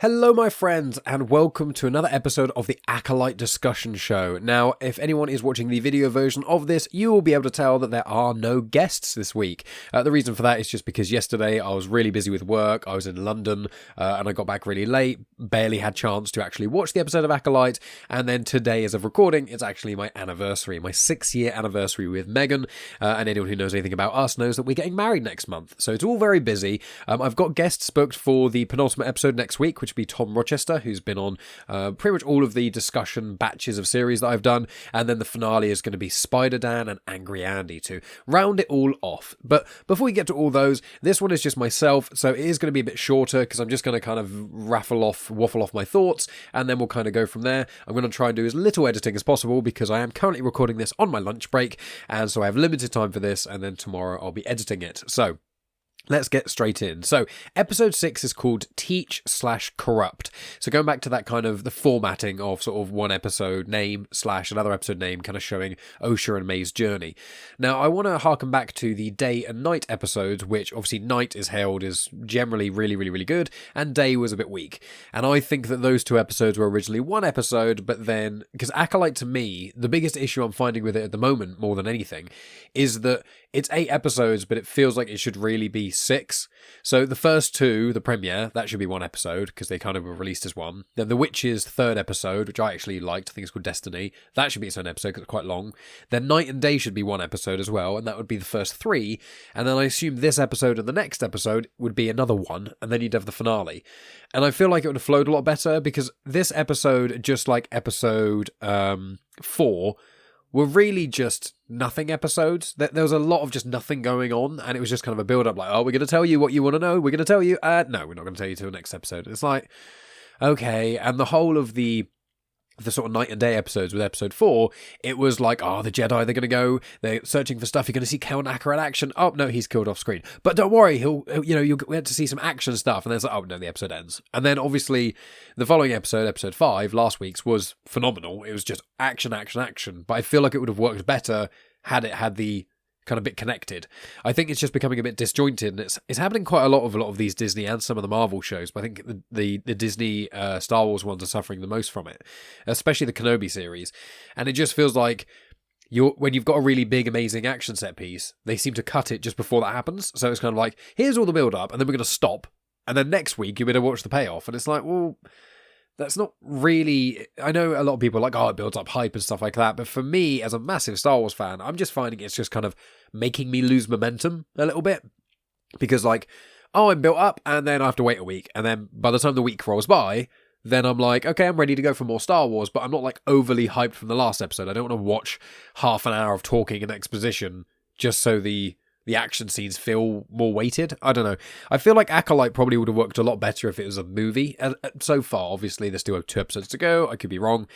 Hello, my friends, and welcome to another episode of the Acolyte discussion show. Now, if anyone is watching the video version of this, you will be able to tell that there are no guests this week. The reason for that is just because yesterday I was really busy with work, I was in London, and I got back really late, barely had chance to actually watch the episode of Acolyte, and then today, as of recording, it's actually my anniversary, my 6-year anniversary with Megan, and anyone who knows anything about us knows that we're getting married next month, so it's all very busy. I've got guests booked for the penultimate episode next week, which be Tom Rochester, who's been on pretty much all of the discussion batches of series that I've done, and then the finale is going to be Spider Dan and Angry Andy to round it all off. But before we get to all those, this one is just myself, so it is going to be a bit shorter because I'm just going to kind of waffle off my thoughts, and then we'll kind of go from there. I'm going to try and do as little editing as possible because I am currently recording this on my lunch break, and so I have limited time for this, and then tomorrow I'll be editing it. So let's get straight in. So, episode 6 is called Teach/Corrupt. So going back to that kind of the formatting of sort of one episode name / another episode name kind of showing Osha and May's journey. Now, I want to harken back to the day and night episodes, which obviously night is hailed as generally really good, and day was a bit weak. And I think that those two episodes were originally one episode, but then, because Acolyte to me, the biggest issue I'm finding with it at the moment, more than anything, is that it's 8 episodes, but it feels like it should really be 6. So the first 2, the premiere, that should be one episode, because they kind of were released as one. Then The Witch's 3rd episode, which I actually liked, I think it's called Destiny, that should be its own episode, because it's quite long. Then Night and Day should be one episode as well, and that would be the first 3. And then I assume this episode and the next episode would be another one, and then you'd have the finale. And I feel like it would have flowed a lot better, because this episode, just like episode 4, were really just nothing episodes. There was a lot of just nothing going on, and it was just kind of a build-up like, oh, we're going to tell you what you want to know, we're going to tell you, no, we're not going to tell you till the next episode. It's like, okay, and the whole of the sort of night and day episodes with episode 4, it was like, oh, the Jedi, they're going to go, they're searching for stuff, you're going to see Count Acker in action, oh, no, he's killed off screen, but don't worry, you'll get to see some action stuff, and then it's like, oh, no, the episode ends. And then, obviously, the following episode, episode 5, last week's, was phenomenal. It was just action, but I feel like it would have worked better had it had the kind of bit connected. I think it's just becoming a bit disjointed, and it's happening quite a lot of these Disney and some of the Marvel shows, but I think the Disney Star Wars ones are suffering the most from it, especially the Kenobi series. And it just feels like when you've got a really big, amazing action set piece, they seem to cut it just before that happens. So it's kind of like, here's all the build up, and then we're going to stop, and then next week you better watch the payoff. And it's like, well, that's not really... I know a lot of people are like, oh, it builds up hype and stuff like that, but for me, as a massive Star Wars fan, I'm just finding it's just kind of making me lose momentum a little bit, because like, oh, I'm built up, and then I have to wait a week, and then by the time the week rolls by, then I'm like, okay, I'm ready to go for more Star Wars, but I'm not like overly hyped from the last episode. I don't want to watch half an hour of talking and exposition just so the action scenes feel more weighted. I don't know. I feel like Acolyte probably would have worked a lot better if it was a movie. And so far, obviously, there's still 2 episodes to go. I could be wrong.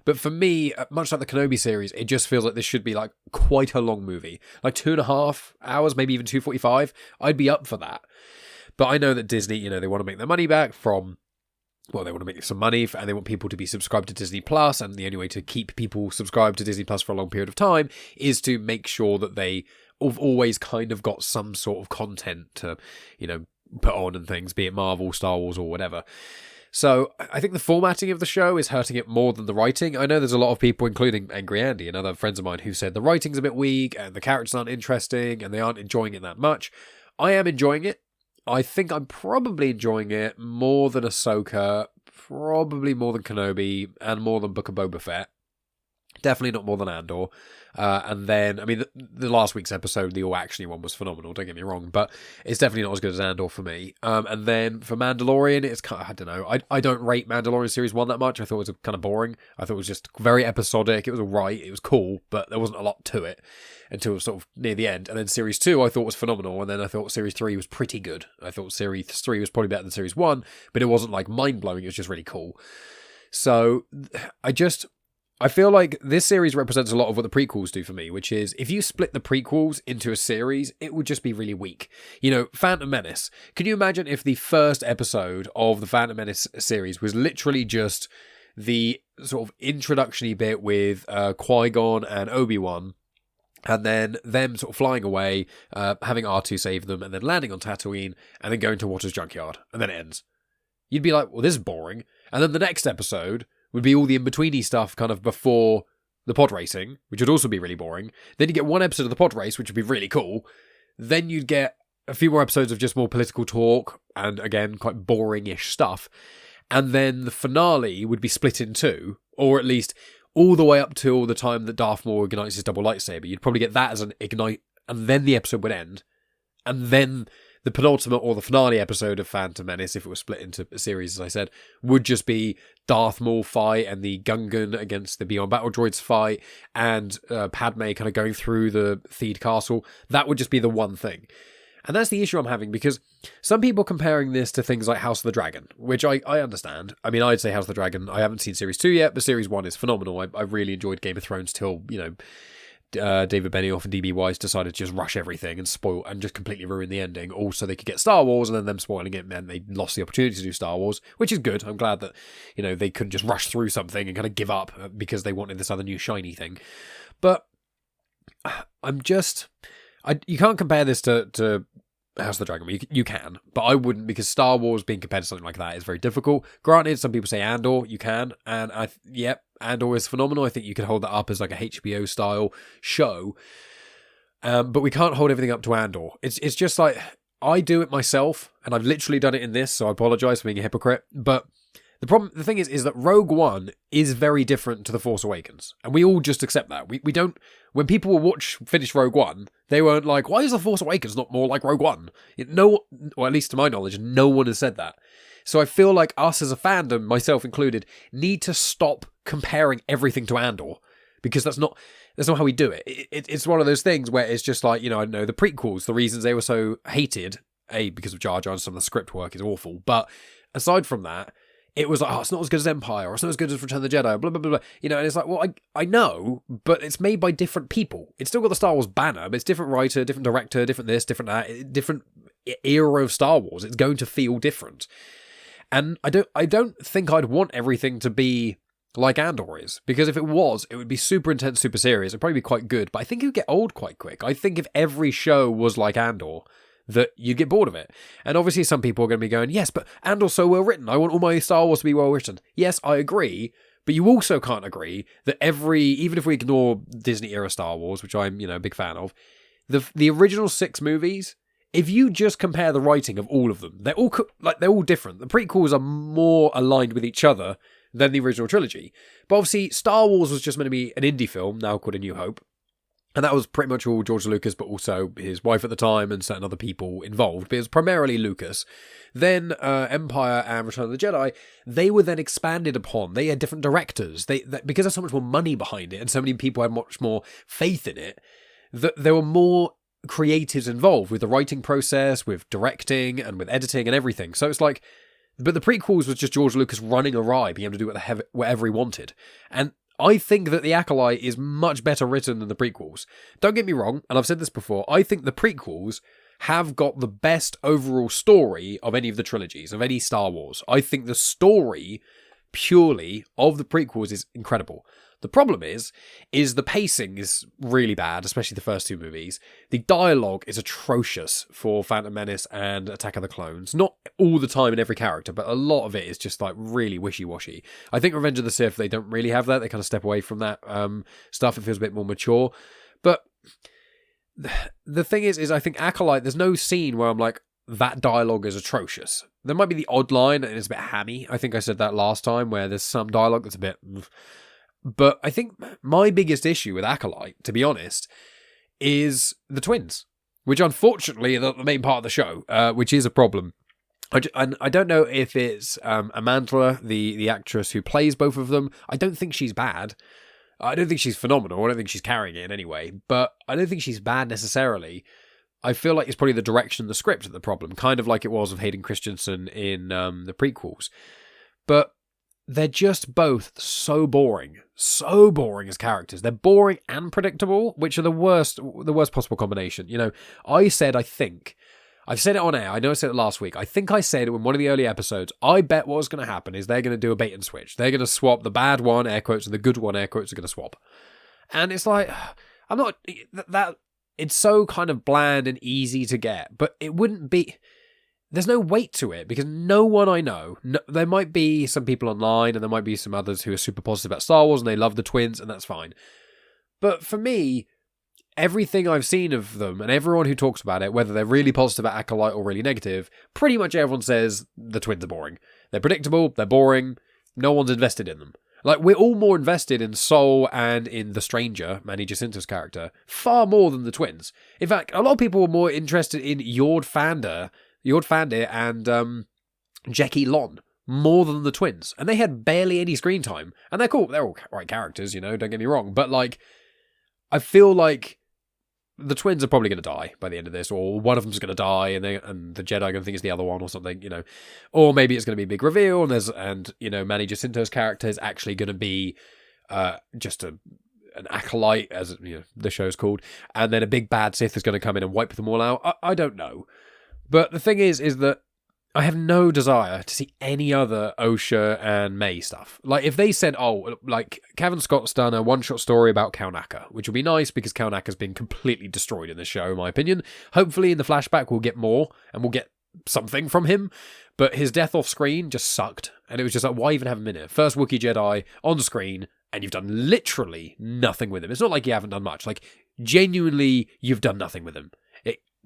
But for me, much like the Kenobi series, it just feels like this should be like quite a long movie. Like 2.5 hours, maybe even 2:45. I'd be up for that. But I know that Disney, they want to make their money back from... Well, they want to make some money, and they want people to be subscribed to Disney Plus, and the only way to keep people subscribed to Disney Plus for a long period of time is to make sure that they have always kind of got some sort of content to, put on and things, be it Marvel, Star Wars, or whatever. So I think the formatting of the show is hurting it more than the writing. I know there's a lot of people, including Angry Andy and other friends of mine, who said the writing's a bit weak, and the characters aren't interesting, and they aren't enjoying it that much. I am enjoying it. I think I'm probably enjoying it more than Ahsoka, probably more than Kenobi, and more than Book of Boba Fett. Definitely not more than Andor. And then, I mean, the last week's episode, the all-actiony one, was phenomenal, don't get me wrong, but it's definitely not as good as Andor for me. And then for Mandalorian, it's kind of, I don't know, I don't rate Mandalorian Series 1 that much. I thought it was kind of boring. I thought it was just very episodic. It was alright, it was cool, but there wasn't a lot to it until sort of near the end. And then Series 2 I thought was phenomenal, and then I thought Series 3 was pretty good. I thought Series 3 was probably better than Series 1, but it wasn't like mind-blowing, it was just really cool. So, I feel like this series represents a lot of what the prequels do for me, which is if you split the prequels into a series, it would just be really weak. Phantom Menace. Can you imagine if the first episode of the Phantom Menace series was literally just the sort of introductory bit with Qui-Gon and Obi-Wan, and then them sort of flying away, having R2 save them, and then landing on Tatooine, and then going to Watter's junkyard, and then it ends. You'd be like, well, this is boring. And then the next episode would be all the in-betweeny stuff kind of before the pod racing, which would also be really boring. Then you get one episode of the pod race, which would be really cool. Then you'd get a few more episodes of just more political talk and, again, quite boring-ish stuff. And then the finale would be split in two, or at least all the way up till the time that Darth Maul ignites his double lightsaber. You'd probably get that as an ignite, and then the episode would end. And then the penultimate or the finale episode of Phantom Menace, if it was split into a series, as I said, would just be Darth Maul fight and the Gungan against the Beyond Battle Droids fight and Padme kind of going through the Theed Castle. That would just be the one thing. And that's the issue I'm having, because some people are comparing this to things like House of the Dragon, which I understand. I mean, I'd say House of the Dragon, I haven't seen Series 2 yet, but Series 1 is phenomenal. I really enjoyed Game of Thrones till, David Benioff and D.B. Weiss decided to just rush everything and spoil and just completely ruin the ending. Also, they could get Star Wars, and then them spoiling it meant they lost the opportunity to do Star Wars, which is good. I'm glad that, they couldn't just rush through something and kind of give up because they wanted this other new shiny thing. But you can't compare this to House of the Dragon. You can, but I wouldn't, because Star Wars being compared to something like that is very difficult. Granted, some people say Andor, you can, and Andor is phenomenal. I think you could hold that up as like a HBO style show, but we can't hold everything up to Andor. It's just like, I do it myself, and I've literally done it in this, so I apologise for being a hypocrite, but the thing is that Rogue One is very different to The Force Awakens, and we all just accept that. We don't, when people will finish Rogue One, they weren't like, why is The Force Awakens not more like Rogue One? No, or at least to my knowledge, no one has said that. So I feel like us as a fandom, myself included, need to stop comparing everything to Andor, because that's not how we do it. It's one of those things where it's just like, I know the prequels, the reasons they were so hated, because of Jar Jar and some of the script work is awful, but aside from that, it was like, it's not as good as Empire, or it's not as good as Return of the Jedi, blah, blah, blah, blah. And it's like, well, I know, but it's made by different people. It's still got the Star Wars banner, but it's different writer, different director, different this, different that, different era of Star Wars. It's going to feel different. And I don't think I'd want everything to be like Andor is, because if it was, it would be super intense, super serious. It'd probably be quite good, but I think it would get old quite quick. I think if every show was like Andor, that you'd get bored of it. And obviously some people are going to be going, yes, but Andor's so well written. I want all my Star Wars to be well written. Yes, I agree, but you also can't agree that even if we ignore Disney era Star Wars, which I'm, a big fan of, the original 6 movies, if you just compare the writing of all of them, they're all different. The prequels are more aligned with each other than the original trilogy. But obviously Star Wars was just meant to be an indie film, now called A New Hope. And that was pretty much all George Lucas, but also his wife at the time and certain other people involved. But it was primarily Lucas. Then Empire and Return of the Jedi, they were then expanded upon. They had different directors. Because there's so much more money behind it and so many people had much more faith in it, that there were more creatives involved with the writing process, with directing and with editing and everything. So it's like, but the prequels was just George Lucas running awry, being able to do whatever he wanted. And I think that The Acolyte is much better written than the prequels. Don't get me wrong, and I've said this before, I think the prequels have got the best overall story of any of the trilogies, of any Star Wars. I think the story, purely, of the prequels is incredible. The problem is the pacing is really bad, especially the first 2 movies. The dialogue is atrocious for Phantom Menace and Attack of the Clones. Not all the time in every character, but a lot of it is just like really wishy-washy. I think Revenge of the Sith, they don't really have that. They kind of step away from that stuff. It feels a bit more mature. But the thing is I think Acolyte, there's no scene where I'm like, that dialogue is atrocious. There might be the odd line and it's a bit hammy. I think I said that last time, where there's some dialogue that's a bit... But I think my biggest issue with Acolyte, to be honest, is the twins, which unfortunately are the main part of the show, which is a problem. I don't know if it's Amandla, the actress who plays both of them. I don't think she's bad. I don't think she's phenomenal. I don't think she's carrying it in any way. But I don't think she's bad necessarily. I feel like it's probably the direction of the script that's the problem, kind of like it was with Hayden Christensen in the prequels. But they're just both so boring as characters. They're boring and predictable, which are the worst possible combination. I've said it on air. I know I said it last week. I think I said it in one of the early episodes. I bet what's going to happen is they're going to do a bait and switch. They're going to swap the bad one, air quotes, and the good one, air quotes, are going to swap. And it's like, I'm not, that it's so kind of bland and easy to get, but it wouldn't be, there's no weight to it because no one I know, there might be some people online and there might be some others who are super positive about Star Wars and they love the twins, and that's fine. But for me, everything I've seen of them and everyone who talks about it, whether they're really positive about Acolyte or really negative, pretty much everyone says the twins are boring. They're predictable, they're boring, no one's invested in them. Like, we're all more invested in Sol and in the stranger, Manny Jacinto's character, far more than the twins. In fact, a lot of people were more interested in Yord Fandir and Jackie Lon more than the twins. And they had barely any screen time. And they're cool. They're all right characters, don't get me wrong. But, like, I feel like the twins are probably going to die by the end of this, or one of them's going to die, and the Jedi are going to think it's the other one or something, or maybe it's going to be a big reveal, and Manny Jacinto's character is actually going to be just an acolyte, as the show's called, and then a big bad Sith is going to come in and wipe them all out. I don't know, but the thing is that I have no desire to see any other Osha and May stuff. Like, if they said, like, Cavan Scott's done a one-shot story about Kaunaka, which would be nice because Kaunaka's been completely destroyed in this show, in my opinion. Hopefully in the flashback we'll get more, and we'll get something from him. But his death off screen just sucked. And it was just like, why even have him in it? First Wookiee Jedi on screen, and you've done literally nothing with him. It's not like you haven't done much. Like, genuinely, you've done nothing with him.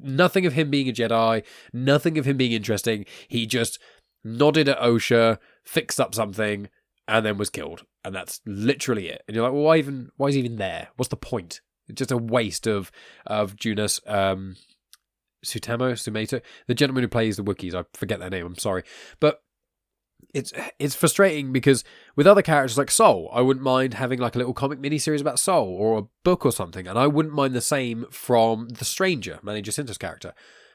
Nothing of him being a Jedi, nothing of him being interesting. He just nodded at Osha, fixed up something, and then was killed. And that's literally it. And you're like, well, why is he even there? What's the point? It's just a waste of Junus, Sumeto, the gentleman who plays the Wookiees. I forget their name, I'm sorry. But it's frustrating because with other characters like Sol, I wouldn't mind having like a little comic miniseries about Sol or a book or something, and I wouldn't mind the same from the Stranger, Manny Jacinto's character.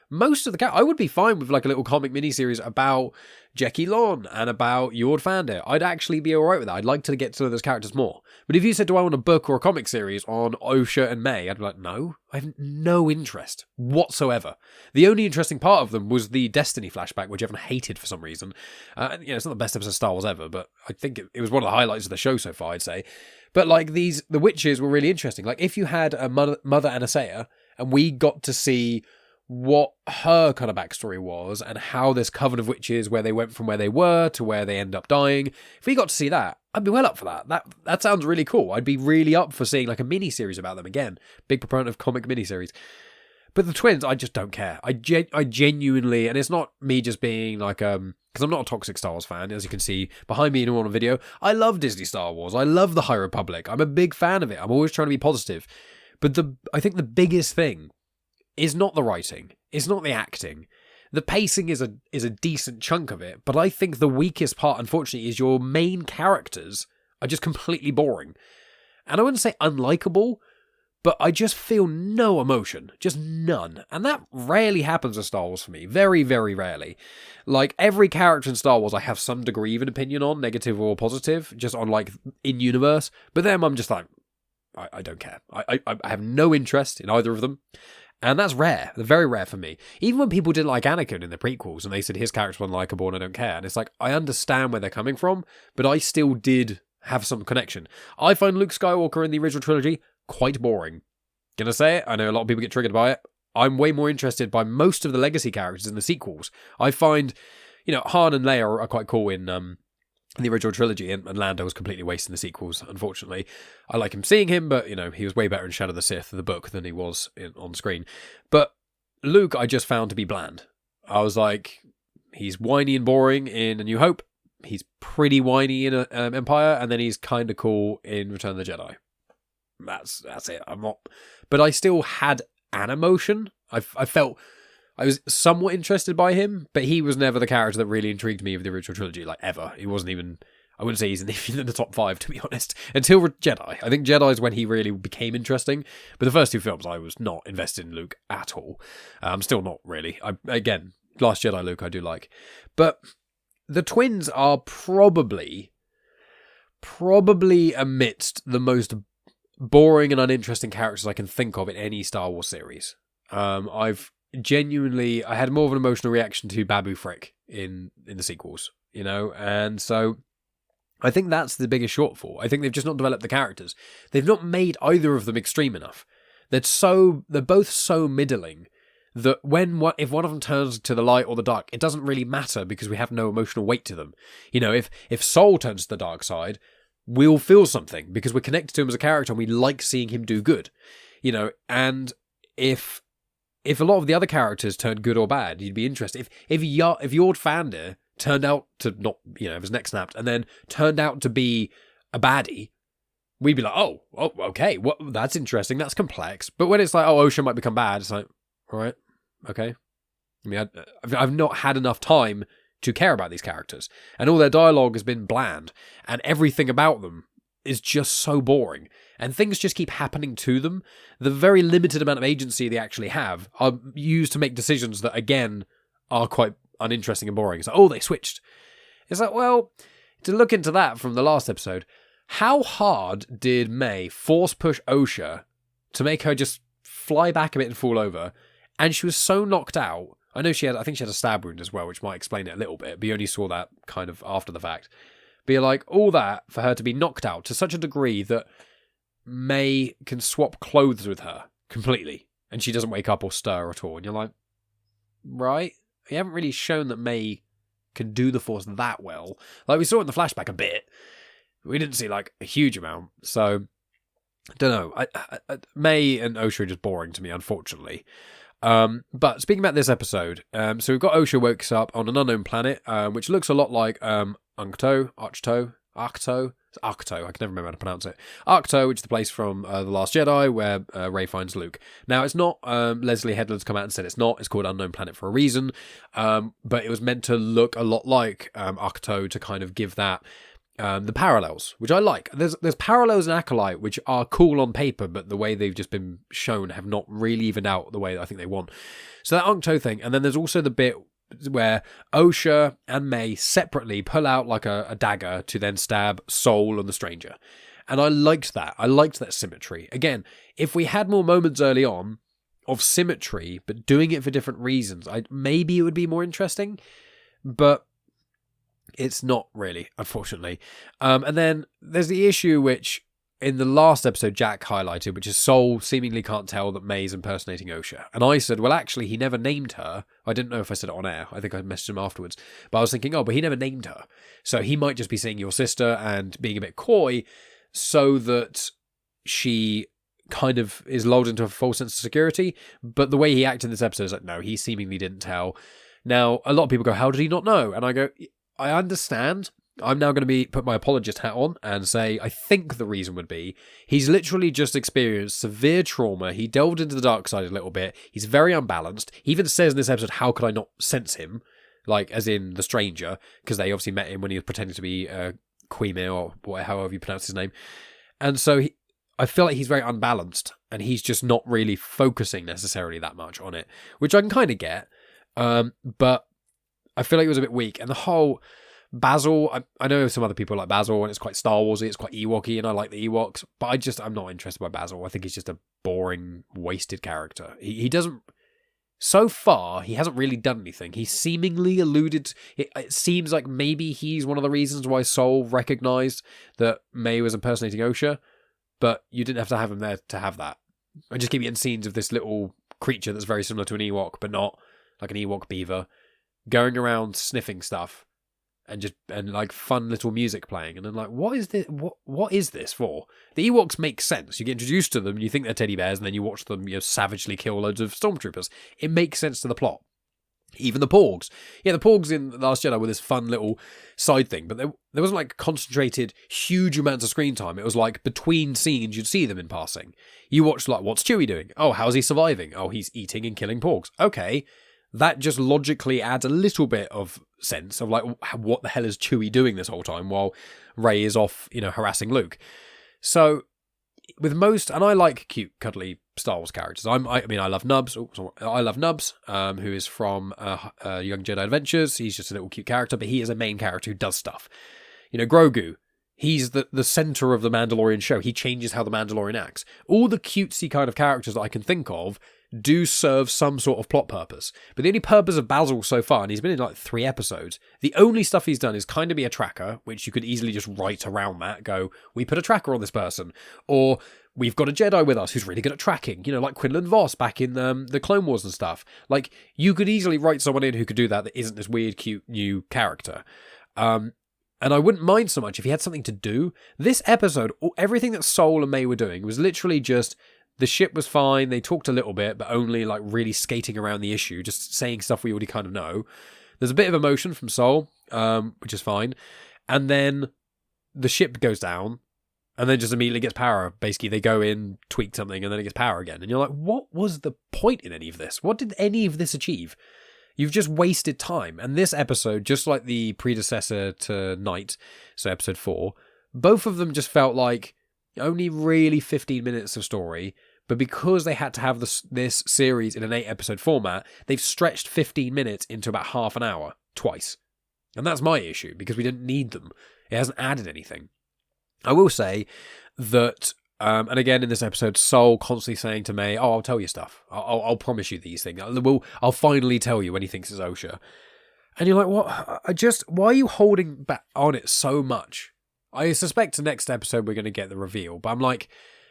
Most of the I would be fine with like a little comic miniseries about Jackie Lon and about Yord Fandir. I'd actually be alright with that. I'd like to get to know those characters more. But if you said, do I want a book or a comic series on Osha and May? I'd be like, no, I have no interest whatsoever. The only interesting part of them was the Destiny flashback, which everyone hated for some reason. It's not the best episode of Star Wars ever, but I think it was one of the highlights of the show so far, I'd say. But like the witches were really interesting. Like if you had a Mother Anastasia and we got to see what her kind of backstory was and how this coven of witches, where they went from where they were to where they end up dying. If we got to see that, I'd be well up for that. That sounds really cool. I'd be really up for seeing like a mini-series about them again. Big proponent of comic mini-series. But the twins, I just don't care. I genuinely, and it's not me just being like, because I'm not a toxic Star Wars fan, as you can see behind me in a video. I love Disney Star Wars. I love the High Republic. I'm a big fan of it. I'm always trying to be positive. But I think the biggest thing is not the writing. It's not the acting. The pacing is a decent chunk of it, but I think the weakest part, unfortunately, is your main characters are just completely boring. And I wouldn't say unlikable, but I just feel no emotion. Just none. And that rarely happens in Star Wars for me. Very, very rarely. Like, every character in Star Wars I have some degree of an opinion on, negative or positive, just on, like, in-universe. But then I'm just like, I don't care. I have no interest in either of them. And that's rare. They're very rare for me. Even when people didn't like Anakin in the prequels and they said his character was unlikable and I don't care. And it's like, I understand where they're coming from, but I still did have some connection. I find Luke Skywalker in the original trilogy quite boring. Gonna say it? I know a lot of people get triggered by it. I'm way more interested by most of the legacy characters in the sequels. I find, Han and Leia are quite cool in the original trilogy, and Lando was completely wasted in the sequels, unfortunately. I like him seeing him, but, he was way better in Shadow of the Sith, the book, than he was on screen. But Luke, I just found to be bland. I was like, he's whiny and boring in A New Hope, he's pretty whiny in Empire, and then he's kind of cool in Return of the Jedi. That's it. But I still had an emotion. I felt I was somewhat interested by him, but he was never the character that really intrigued me of the original trilogy, like, ever. He wasn't even, I wouldn't say he's in the top 5, to be honest, until Jedi. I think Jedi is when he really became interesting, but the first 2 films, I was not invested in Luke at all. I'm still not really. Again, Last Jedi Luke I do like. But the twins are probably amidst the most boring and uninteresting characters I can think of in any Star Wars series. I had more of an emotional reaction to Babu Frick in the sequels, and so I think that's the biggest shortfall. I think they've just not developed the characters. They've not made either of them extreme enough. They're both so middling that if one of them turns to the light or the dark, it doesn't really matter because we have no emotional weight to them. You know, if Soul turns to the dark side, we'll feel something because we're connected to him as a character and we like seeing him do good. You know, and if a lot of the other characters turn good or bad, you'd be interested. If Jord Vander turned out to not, you know, have his neck snapped and then turned out to be a baddie, we'd be like, oh, okay, that's interesting, that's complex. But when it's like, oh, Osha might become bad, it's like, all right, okay. I mean, I've not had enough time to care about these characters, and all their dialogue has been bland, and everything about them is just so boring, and things just keep happening to them. The very limited amount of agency they actually have are used to make decisions that, again, are quite uninteresting and boring. It's like, oh, they switched. It's like, well, to look into that from the last episode, how hard did May force push Osha to make her just fly back a bit and fall over? And she was so knocked out. I think she had a stab wound as well, which might explain it a little bit, but you only saw that kind of after the fact. But you're like, all that for her to be knocked out to such a degree that May can swap clothes with her completely, and she doesn't wake up or stir at all. And you're like, right? You haven't really shown that May can do the Force that well. Like, we saw it in the flashback a bit. We didn't see, like, a huge amount. So, I don't know. May and Osha are just boring to me, unfortunately. But speaking about this episode, so we've got Osha wakes up on an unknown planet, which looks a lot like Arcto. It's Arcto, I can never remember how to pronounce it. Arcto, which is the place from The Last Jedi where Rey finds Luke. Now, it's not, Leslie Headland's come out and said it's not, it's called Unknown Planet for a reason, but it was meant to look a lot like Arcto to kind of give that the parallels, which I like. There's parallels in Acolyte which are cool on paper, but the way they've just been shown have not really evened out the way that I think they want. So that Arcto thing, and then there's also the bit where Osha and May separately pull out like a dagger to then stab Soul and the Stranger. And I liked that. I liked that symmetry. Again, if we had more moments early on of symmetry, but doing it for different reasons, maybe it would be more interesting. But it's not really, unfortunately. And then there's the issue which in the last episode Jack highlighted, which is Soul seemingly can't tell that May's impersonating Osha. And I said, well, actually, he never named her. I didn't know if I said it on air. I think I messaged him afterwards. But I was thinking, but he never named her. So he might just be saying your sister and being a bit coy so that she kind of is lulled into a false sense of security. But the way he acted in this episode is like, no, he seemingly didn't tell. Now, a lot of people go, how did he not know? And I go, I understand. I'm now going to put my apologist hat on and say I think the reason would be he's literally just experienced severe trauma. He delved into the dark side a little bit. He's very unbalanced. He even says in this episode, how could I not sense him? Like, as in the Stranger, because they obviously met him when he was pretending to be Qimir or however you pronounce his name. And so I feel like he's very unbalanced and he's just not really focusing necessarily that much on it, which I can kind of get. But I feel like it was a bit weak. And the whole Bazil, I know some other people like Bazil, and it's quite Star Warsy, it's quite Ewoky, and I like the Ewoks, but I'm not interested by Bazil. I think he's just a boring, wasted character. He doesn't, so far, he hasn't really done anything. He seemingly alluded, it seems like maybe he's one of the reasons why Soul recognised that May was impersonating Osha, but you didn't have to have him there to have that. I just keep getting scenes of this little creature that's very similar to an Ewok, but not like an Ewok beaver, going around sniffing stuff. And like fun little music playing, and then like, what is this? What is this for? The Ewoks make sense. You get introduced to them, and you think they're teddy bears, and then you watch them, savagely kill loads of stormtroopers. It makes sense to the plot. Even the Porgs, the Porgs in The Last Jedi were this fun little side thing, but there wasn't like concentrated huge amounts of screen time. It was like between scenes you'd see them in passing. You watched like, what's Chewie doing? Oh, how's he surviving? Oh, he's eating and killing Porgs. Okay. That just logically adds a little bit of sense of like, what the hell is Chewie doing this whole time while Rey is off, harassing Luke. So with most, and I like cute, cuddly Star Wars characters. I love Nubs. I love Nubs, who is from Young Jedi Adventures. He's just a little cute character, but he is a main character who does stuff. Grogu. He's the center of the Mandalorian show. He changes how the Mandalorian acts. All the cutesy kind of characters that I can think of do serve some sort of plot purpose. But the only purpose of Bazil so far, and he's been in like 3 episodes, the only stuff he's done is kind of be a tracker, which you could easily just write around that, go, we put a tracker on this person, or we've got a Jedi with us who's really good at tracking, like Quinlan Voss back in the Clone Wars and stuff. Like, you could easily write someone in who could do that isn't this weird, cute, new character. And I wouldn't mind so much if he had something to do. This episode, everything that Sol and May were doing was literally just, the ship was fine, they talked a little bit, but only like really skating around the issue, just saying stuff we already kind of know. There's a bit of emotion from Sol, which is fine. And then the ship goes down, and then just immediately gets power. Basically, they go in, tweak something, and then it gets power again. And you're like, what was the point in any of this? What did any of this achieve? You've just wasted time. And this episode, just like the predecessor to Night, so episode 4, both of them just felt like only really 15 minutes of story, but because they had to have this series in an 8-episode format, they've stretched 15 minutes into about half an hour twice. And that's my issue, because we didn't need them. It hasn't added anything. I will say that, and again in this episode, Sol constantly saying to May, I'll tell you stuff. I'll promise you these things. I'll finally tell you when he thinks it's Osha. And you're like, what? Why are you holding back on it so much? I suspect the next episode we're going to get the reveal, but I'm like,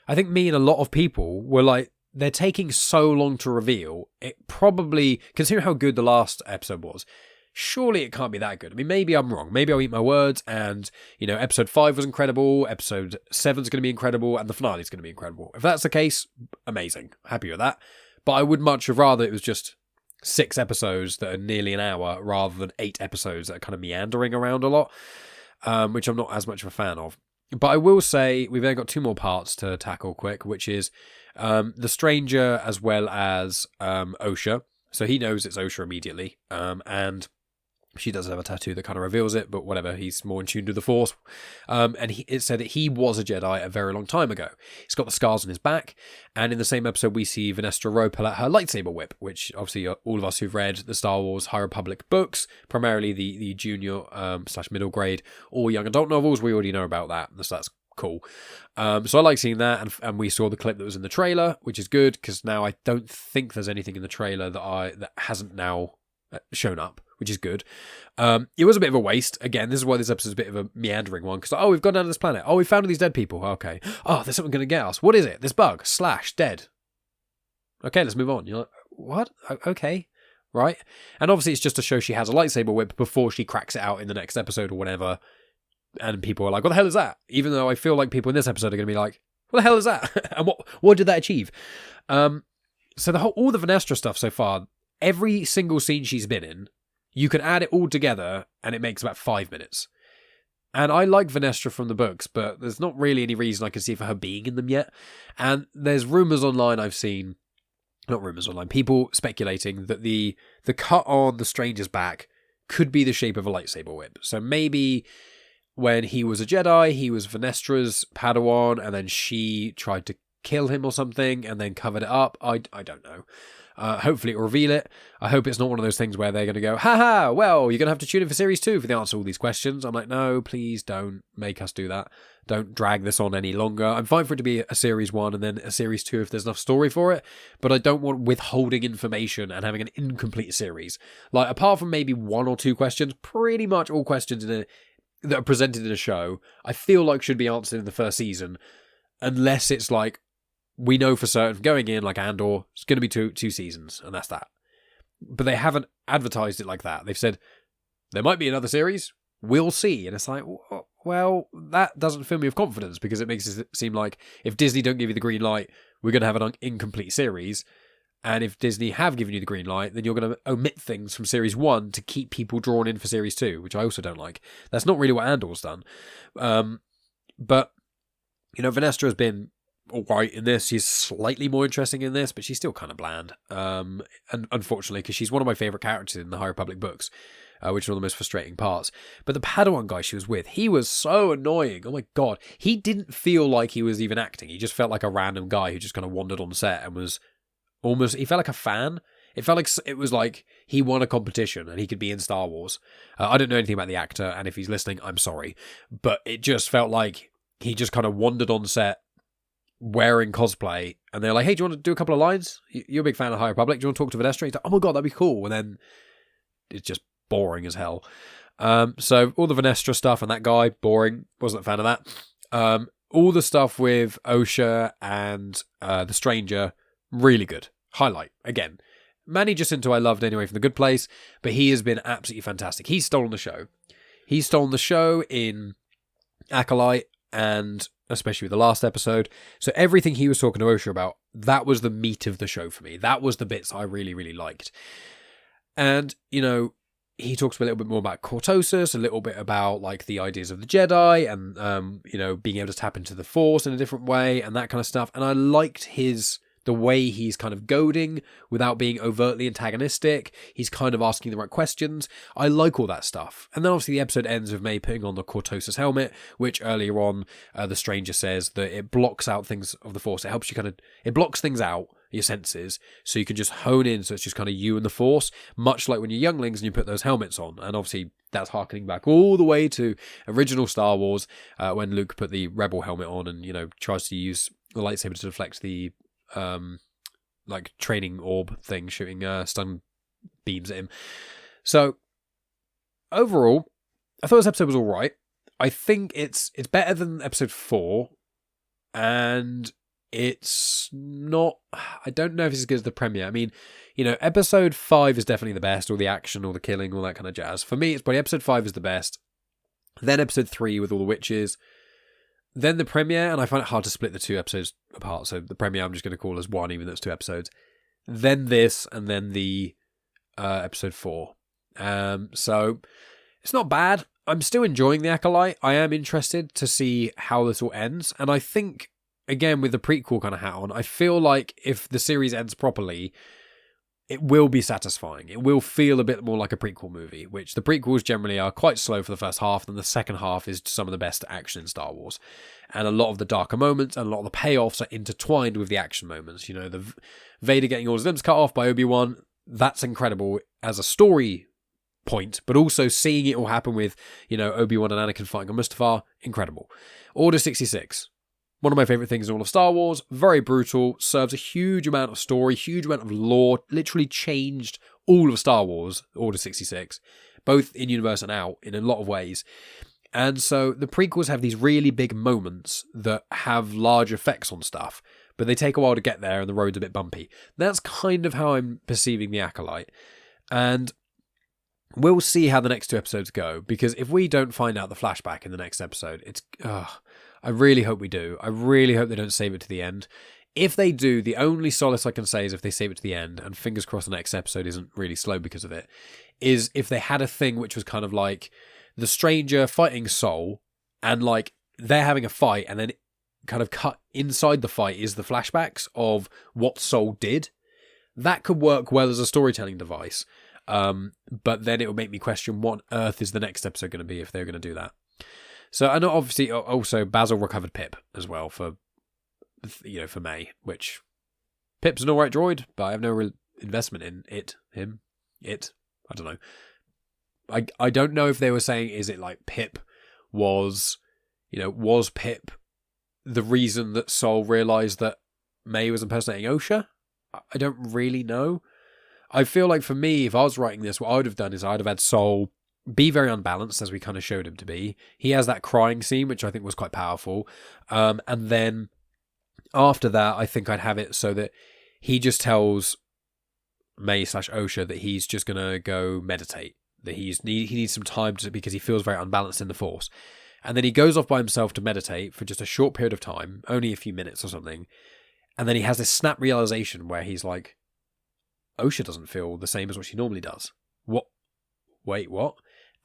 I think me and a lot of people were like, they're taking so long to reveal. It probably, considering how good the last episode was, surely it can't be that good. I mean, maybe I'm wrong. Maybe I'll eat my words and, episode 5 was incredible, episode 7's going to be incredible, and the finale's going to be incredible. If that's the case, amazing. Happy with that. But I would much have rather it was just 6 episodes that are nearly an hour rather than 8 episodes that are kind of meandering around a lot, which I'm not as much of a fan of. But I will say we've only got 2 more parts to tackle quick, which is the Stranger as well as Osha. So he knows it's Osha immediately, and she does have a tattoo that kind of reveals it, but whatever, he's more in tune to the Force. And it said that he was a Jedi a very long time ago. He's got the scars on his back, and in the same episode we see Vernestra Rwoh pull out her lightsaber whip, which obviously all of us who've read the Star Wars High Republic books, primarily the junior / middle grade or young adult novels, we already know about that, so that's cool. So I like seeing that, and we saw the clip that was in the trailer, which is good, because now I don't think there's anything in the trailer that hasn't now shown up, which is good. It was a bit of a waste. Again, this is why this episode's a bit of a meandering one, because we've gone down to this planet. We found all these dead people. Okay. There's something going to get us. What is it? This bug. / dead. Okay, let's move on. You're like, what? Okay. Right. And obviously it's just to show she has a lightsaber whip before she cracks it out in the next episode or whatever. And people are like, what the hell is that? Even though I feel like people in this episode are going to be like, what the hell is that? And what did that achieve? So all the Vernestra stuff so far, every single scene she's been in, you can add it all together and it makes about 5 minutes. And I like Vernestra from the books, but there's not really any reason I can see for her being in them yet. And there's rumours online I've seen, not rumours online, people speculating that the cut on the Stranger's back could be the shape of a lightsaber whip. So maybe when he was a Jedi, he was Vernestra's Padawan, and then she tried to kill him or something and then covered it up. I don't know. Hopefully it'll reveal it. I hope it's not one of those things where they're going to go, haha, well, you're going to have to tune in for series 2 for the answer to all these questions. I'm like, no, please don't make us do that. Don't drag this on any longer. I'm fine for it to be a series 1 and then a series 2 if there's enough story for it, but I don't want withholding information and having an incomplete series. Like, apart from maybe 1 or 2 questions, pretty much all questions that are presented in a show, I feel like should be answered in the first season, unless it's like, we know for certain going in, like Andor, it's going to be two seasons, and that's that. But they haven't advertised it like that. They've said, there might be another series, we'll see. And it's like, well, that doesn't fill me with confidence, because it makes it seem like if Disney don't give you the green light, we're going to have an incomplete series. And if Disney have given you the green light, then you're going to omit things from series 1 to keep people drawn in for series 2, which I also don't like. That's not really what Andor's done. But, Vernestra has been alright in this. She's slightly more interesting in this, but she's still kind of bland. And unfortunately, because she's one of my favourite characters in the High Republic books, which is one of the most frustrating parts. But the Padawan guy she was with, he was so annoying. Oh my god. He didn't feel like he was even acting. He just felt like a random guy who just kind of wandered on set and was almost, he felt like a fan. It felt like it was like he won a competition and he could be in Star Wars. I don't know anything about the actor, and if he's listening, I'm sorry. But it just felt like he just kind of wandered on set, wearing cosplay, and they're like, hey, do you want to do a couple of lines? You're a big fan of High Republic. Do you want to talk to Vernestra? He's like, oh my god, that'd be cool. And then it's just boring as hell. So all the Vernestra stuff and that guy, boring. Wasn't a fan of that. All the stuff with Osha and the Stranger, really good. Highlight, again. Manny Jacinto I loved anyway from The Good Place, but he has been absolutely fantastic. He's stolen the show. He's stolen the show in Acolyte, and especially with the last episode. So everything he was talking to Osha about, that was the meat of the show for me. That was the bits I really, really liked. And, you know, he talks a little bit more about cortosis, a little bit about like the ideas of the Jedi and, you know, being able to tap into the Force in a different way and that kind of stuff. And I liked the way he's kind of goading without being overtly antagonistic. He's kind of asking the right questions. I like all that stuff. And then obviously the episode ends with May putting on the cortosis helmet, which earlier on the Stranger says that it blocks out things of the Force. It helps you it blocks things out, your senses, so you can just hone in, so it's just kind of you and the Force, much like when you're younglings and you put those helmets on. And obviously that's harkening back all the way to original Star Wars, when Luke put the Rebel helmet on and, you know, tries to use the lightsaber to deflect the like training orb thing, shooting stun beams at him. So overall, I thought this episode was all right. I think it's better than episode 4, and it's not, I don't know if it's as good as the premiere. I mean, you know, episode 5 is definitely the best, all the action, all the killing, all that kind of jazz. For me, it's probably episode 5 is the best, then episode 3 with all the witches, then the premiere, and I find it hard to split the 2 episodes apart, so the premiere I'm just going to call as one, even though it's 2 episodes, then this, and then the episode 4. So it's not bad. I'm still enjoying the Acolyte. I am interested to see how this all ends, and I think, again, with the prequel kind of hat on, I feel like if the series ends properly, it will be satisfying. It will feel a bit more like a prequel movie, which the prequels generally are quite slow for the first half, and the second half is some of the best action in Star Wars. And a lot of the darker moments and a lot of the payoffs are intertwined with the action moments. You know, the Vader getting all his limbs cut off by Obi-Wan, that's incredible as a story point, but also seeing it all happen with, you know, Obi-Wan and Anakin fighting on Mustafar, incredible. Order 66. One of my favourite things in all of Star Wars, very brutal, serves a huge amount of story, huge amount of lore, literally changed all of Star Wars, Order 66, both in universe and out, in a lot of ways. And so the prequels have these really big moments that have large effects on stuff, but they take a while to get there and the road's a bit bumpy. That's kind of how I'm perceiving the Acolyte. And we'll see how the next 2 episodes go, because if we don't find out the flashback in the next episode, it's... I really hope we do. I really hope they don't save it to the end. If they do, the only solace I can say is if they save it to the end, and fingers crossed the next episode isn't really slow because of it, is if they had a thing which was kind of like the Stranger fighting Soul, and like they're having a fight, and then kind of cut inside the fight is the flashbacks of what Soul did. That could work well as a storytelling device. But then it would make me question what on earth is the next episode going to be if they're going to do that. So I know obviously also Bazil recovered Pip as well for May, which Pip's an alright droid, but I have no real investment in him. I don't know. I don't know if they were saying, is it like Pip was Pip the reason that Sol realised that May was impersonating Osha? I don't really know. I feel like for me, if I was writing this, what I would have done is I'd have had Sol be very unbalanced, as we kind of showed him to be. He has that crying scene, which I think was quite powerful. And then after that, I think I'd have it so that he just tells May/Osha that he's just going to go meditate, that he needs some time because he feels very unbalanced in the Force. And then he goes off by himself to meditate for just a short period of time, only a few minutes or something. And then he has this snap realization where he's like, Osha doesn't feel the same as what she normally does. What? Wait, what?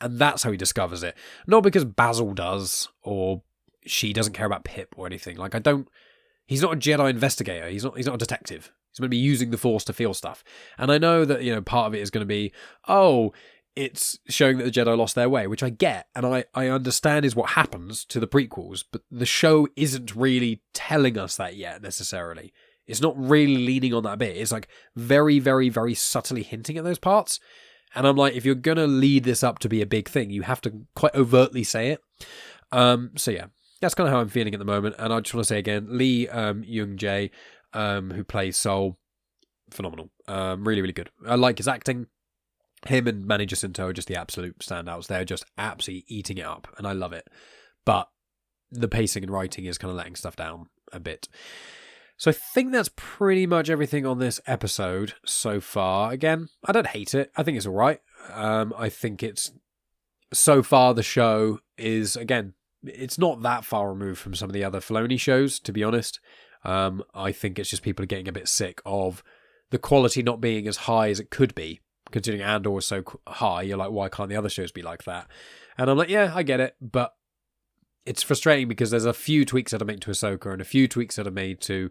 And that's how he discovers it. Not because Bazil does, or she doesn't care about Pip or anything. Like, he's not a Jedi investigator. He's not a detective. He's going to be using the Force to feel stuff. And I know that, you know, part of it is going to be, it's showing that the Jedi lost their way, which I get, and I understand is what happens to the prequels, but the show isn't really telling us that yet, necessarily. It's not really leaning on that bit. It's like very, very, very subtly hinting at those parts. And I'm like, if you're going to lead this up to be a big thing, you have to quite overtly say it. So yeah, that's kind of how I'm feeling at the moment. And I just want to say again, Lee Jung-Jae, who plays Soul, phenomenal. Really, really good. I like his acting. Him and Manny Jacinto are just the absolute standouts. They're just absolutely eating it up, and I love it. But the pacing and writing is kind of letting stuff down a bit. So I think that's pretty much everything on this episode so far. Again, I don't hate it. I think it's all right. I think it's... So far, the show is, again, it's not that far removed from some of the other Filoni shows, to be honest. I think it's just people are getting a bit sick of the quality not being as high as it could be. Considering Andor is so high, you're like, why can't the other shows be like that? And I'm like, yeah, I get it, but it's frustrating because there's a few tweaks that are made to Ahsoka and a few tweaks that are made to,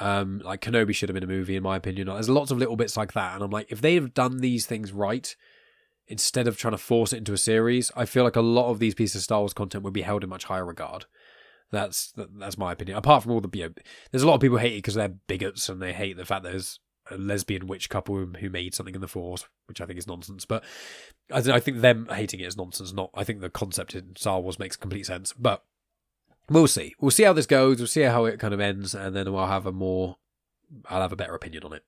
like Kenobi should have been a movie, in my opinion. There's lots of little bits like that, and I'm like, if they have done these things right, instead of trying to force it into a series, I feel like a lot of these pieces of Star Wars content would be held in much higher regard. That's my opinion. Apart from all the, there's a lot of people hate it because they're bigots and they hate the fact there's a lesbian witch couple who made something in the Force, which I think is nonsense. But I think them hating it is nonsense. I think the concept in Star Wars makes complete sense. But we'll see. We'll see how this goes. We'll see how it kind of ends, and then I'll have a better opinion on it.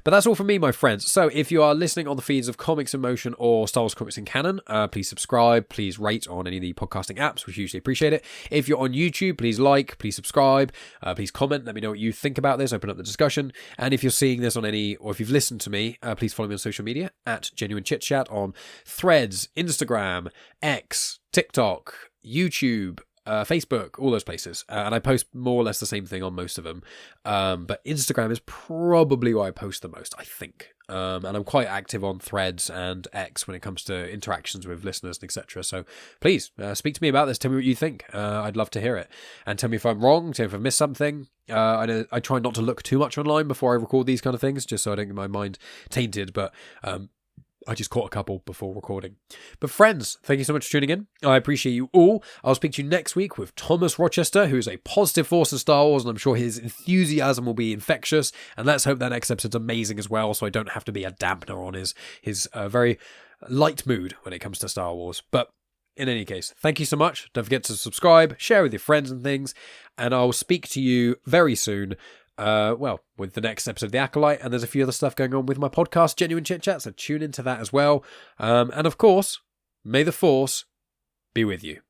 But that's all from me, my friends. So if you are listening on the feeds of Comics in Motion or Star Wars Comics in Canon, please subscribe, please rate on any of the podcasting apps, which usually appreciate it. If you're on YouTube, please like, please subscribe, please comment, let me know what you think about this, open up the discussion. And if you're seeing this on or if you've listened to me, please follow me on social media at Genuine Chit-Chat on Threads, Instagram, X, TikTok, YouTube, Facebook, all those places. And I post more or less the same thing on most of them. But Instagram is probably where I post the most, I think. And I'm quite active on Threads and X when it comes to interactions with listeners, etc. So please speak to me about this. Tell me what you think. I'd love to hear it. And tell me if I'm wrong. Tell me if I've missed something. I try not to look too much online before I record these kind of things, just so I don't get my mind tainted. But I just caught a couple before recording. But friends, thank you so much for tuning in. I appreciate you all. I'll speak to you next week with Thomas Rochester, who is a positive force in Star Wars, and I'm sure his enthusiasm will be infectious. And let's hope that next episode's amazing as well, so I don't have to be a dampener on his very light mood when it comes to Star Wars. But in any case, thank you so much. Don't forget to subscribe, share with your friends and things, and I'll speak to you very soon. With the next episode of The Acolyte, and there's a few other stuff going on with my podcast, Genuine Chit-Chat, so tune into that as well. And of course, may the Force be with you.